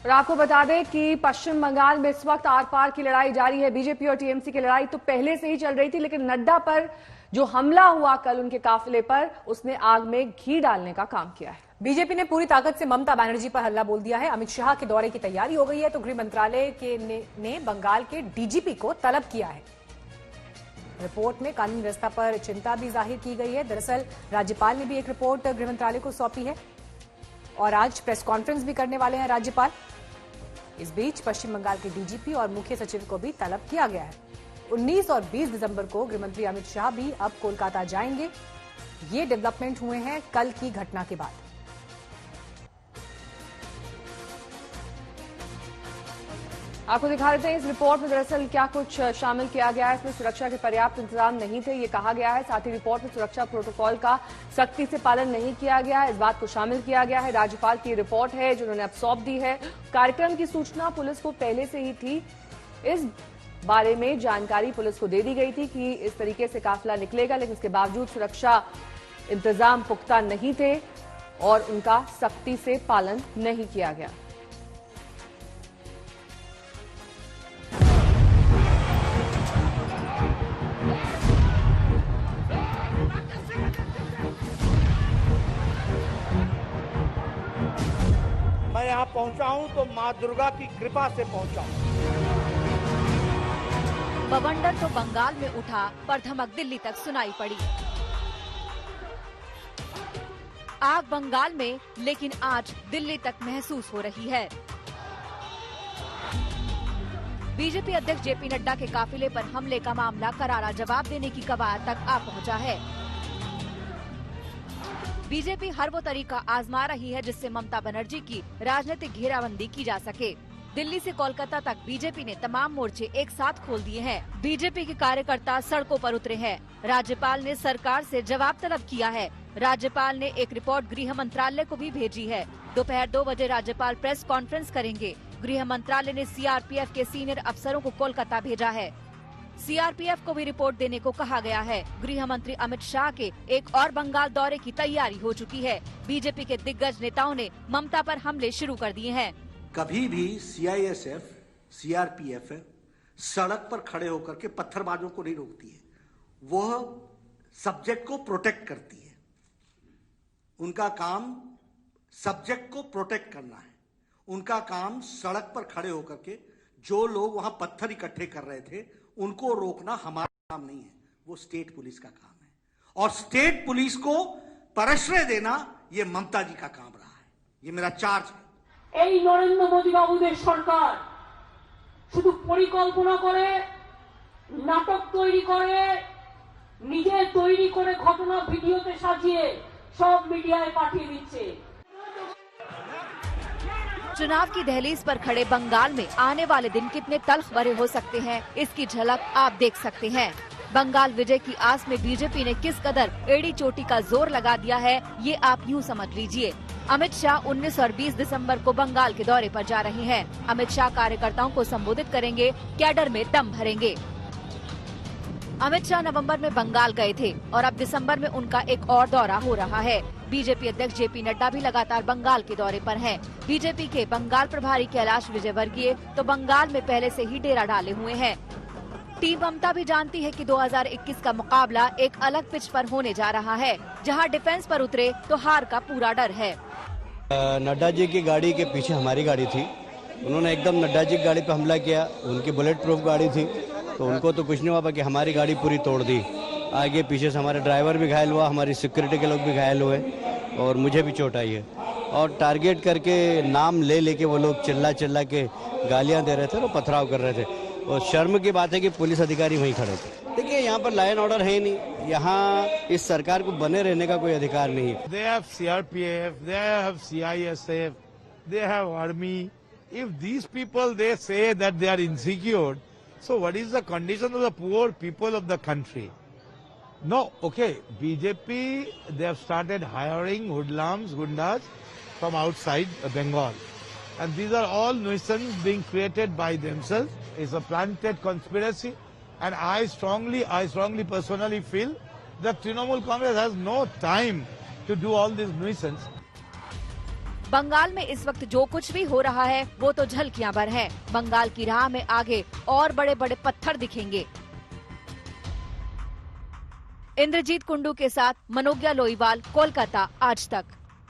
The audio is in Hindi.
और आपको बता दें कि पश्चिम बंगाल में इस वक्त आर पार की लड़ाई जारी है। बीजेपी और टीएमसी की लड़ाई तो पहले से ही चल रही थी, लेकिन नड्डा पर जो हमला हुआ कल उनके काफिले पर, उसने आग में घी डालने का काम किया है। बीजेपी ने पूरी ताकत से ममता बनर्जी पर हमला बोल दिया है। अमित शाह के दौरे की तैयारी हो गई है, तो गृह मंत्रालय ने बंगाल के डीजीपी को तलब किया है। रिपोर्ट में कानून व्यवस्था पर चिंता भी जाहिर की गई है। दरअसल राज्यपाल ने भी एक रिपोर्ट गृह मंत्रालय को सौंपी है और आज प्रेस कॉन्फ्रेंस भी करने वाले हैं राज्यपाल। इस बीच पश्चिम बंगाल के डीजीपी और मुख्य सचिव को भी तलब किया गया है। 19 और 20 दिसंबर को गृहमंत्री अमित शाह भी अब कोलकाता जाएंगे। ये डेवलपमेंट हुए हैं कल की घटना के बाद। आपको दिखा देते हैं इस रिपोर्ट में दरअसल क्या कुछ शामिल किया गया है। इसमें सुरक्षा के पर्याप्त इंतजाम नहीं थे, ये कहा गया है। साथ ही रिपोर्ट में सुरक्षा प्रोटोकॉल का सख्ती से पालन नहीं किया गया है, इस बात को शामिल किया गया है। राज्यपाल की रिपोर्ट है जो उन्होंने अब सौंप दी है। कार्यक्रम की सूचना पुलिस को पहले से ही थी, इस बारे में जानकारी पुलिस को दे दी गई थी कि इस तरीके से काफिला निकलेगा, लेकिन इसके बावजूद सुरक्षा इंतजाम पुख्ता नहीं थे और उनका सख्ती से पालन नहीं किया गया। मैं यहाँ पहुंचा हूं तो मां दुर्गा की कृपा से पहुंचा हूं। बवंडर तो बंगाल में उठा पर धमक दिल्ली तक सुनाई पड़ी। आग बंगाल में, लेकिन आज दिल्ली तक महसूस हो रही है। बीजेपी अध्यक्ष जेपी नड्डा के काफिले पर हमले का मामला करारा जवाब देने की कवायद तक आ पहुंचा है। बीजेपी हर वो तरीका आजमा रही है जिससे ममता बनर्जी की राजनीतिक घेराबंदी की जा सके। दिल्ली से कोलकाता तक बीजेपी ने तमाम मोर्चे एक साथ खोल दिए हैं। बीजेपी के कार्यकर्ता सड़कों पर उतरे हैं। राज्यपाल ने सरकार से जवाब तलब किया है। राज्यपाल ने एक रिपोर्ट गृह मंत्रालय को भी भेजी है। दोपहर 2 बजे राज्यपाल प्रेस कॉन्फ्रेंस करेंगे। गृह मंत्रालय ने सीआरपीएफ के सीनियर अफसरों को कोलकाता भेजा है। सीआरपीएफ को भी रिपोर्ट देने को कहा गया है। गृह मंत्री अमित शाह के एक और बंगाल दौरे की तैयारी हो चुकी है। बीजेपी के दिग्गज नेताओं ने ममता पर हमले शुरू कर दिए हैं। कभी भी सीआईएसएफ, सीआरपीएफ सड़क पर खड़े होकर के पत्थरबाजों को नहीं रोकती है, वह सब्जेक्ट को प्रोटेक्ट करती है। उनका काम सब्जेक्ट को प्रोटेक्ट करना है। उनका काम सड़क पर खड़े होकर के जो लोग वहां पत्थर इकट्ठे कर रहे थे उनको रोकना हमारा काम नहीं है, वो स्टेट पुलिस का काम है। और स्टेट पुलिस को प्रश्रय देना ये ममता जी का काम रहा है। ये मेरा चार्ज है। এই নরেন্দ্র মোদী বাবুদের সরকার শুধু পরিকল্পনা করে, নাটক তৈরি করে, নিজে তৈরি করে ঘটনা ভিডিওতে সাজিয়ে সব মিডিয়ায় পাঠিয়ে দিচ্ছে। चुनाव की दहलीज पर खड़े बंगाल में आने वाले दिन कितने तल्ख भरे हो सकते हैं, इसकी झलक आप देख सकते हैं। बंगाल विजय की आस में बीजेपी ने किस कदर एड़ी चोटी का जोर लगा दिया है, ये आप यूं समझ लीजिए। अमित शाह 19 और 20 दिसंबर को बंगाल के दौरे पर जा रहे हैं। अमित शाह कार्यकर्ताओं को संबोधित करेंगे, कैडर में दम भरेंगे। अमित शाह नवंबर में बंगाल गए थे और अब दिसंबर में उनका एक और दौरा हो रहा है। बीजेपी अध्यक्ष जेपी नड्डा भी लगातार बंगाल के दौरे पर हैं। बीजेपी के बंगाल प्रभारी कैलाश विजयवर्गीय तो बंगाल में पहले से ही डेरा डाले हुए हैं। टीम ममता भी जानती है कि 2021 का मुकाबला एक अलग पिच पर होने जा रहा है, जहां डिफेंस पर उतरे तो हार का पूरा डर है। नड्डा जी की गाड़ी के पीछे हमारी गाड़ी थी, उन्होंने एकदम नड्डा जी की गाड़ी पर हमला किया। उनकी बुलेट प्रूफ गाड़ी थी तो उनको तो कुछ नहीं हुआ, बाकी हमारी गाड़ी पूरी तोड़ दी। आगे पीछे से हमारे ड्राइवर भी घायल हुआ, हमारी सिक्योरिटी के लोग भी घायल हुए और मुझे भी चोट आई है। और टारगेट करके नाम ले लेके वो लोग चिल्ला चिल्ला के गालियां दे रहे थे और पथराव कर रहे थे। और शर्म की बात है कि पुलिस अधिकारी वहीं खड़े थे। देखिए यहाँ पर लॉ एंड ऑर्डर है ही नहीं, यहाँ इस सरकार को बने रहने का कोई अधिकार नहीं है। They have CRPF, they have CISF, they have army. If these people they say that they are insecure, so what is the condition of the poor people of the country? No, okay, BJP, they have started hiring hoodlums, gundas from outside Bengal. And these are all nuisance being created by themselves. It's a planted conspiracy. And I strongly personally feel that Trinamool Congress has no time to do all this nuisance. Bengal में इस वक्त जो कुछ भी हो रहा है वो तो झलकियां भर है। बंगाल की राह में आगे और बड़े बड़े पत्थर दिखेंगे। इंद्रजीत कुंडू के साथ मनोज्ञा लोईवाल, कोलकाता, आज तक।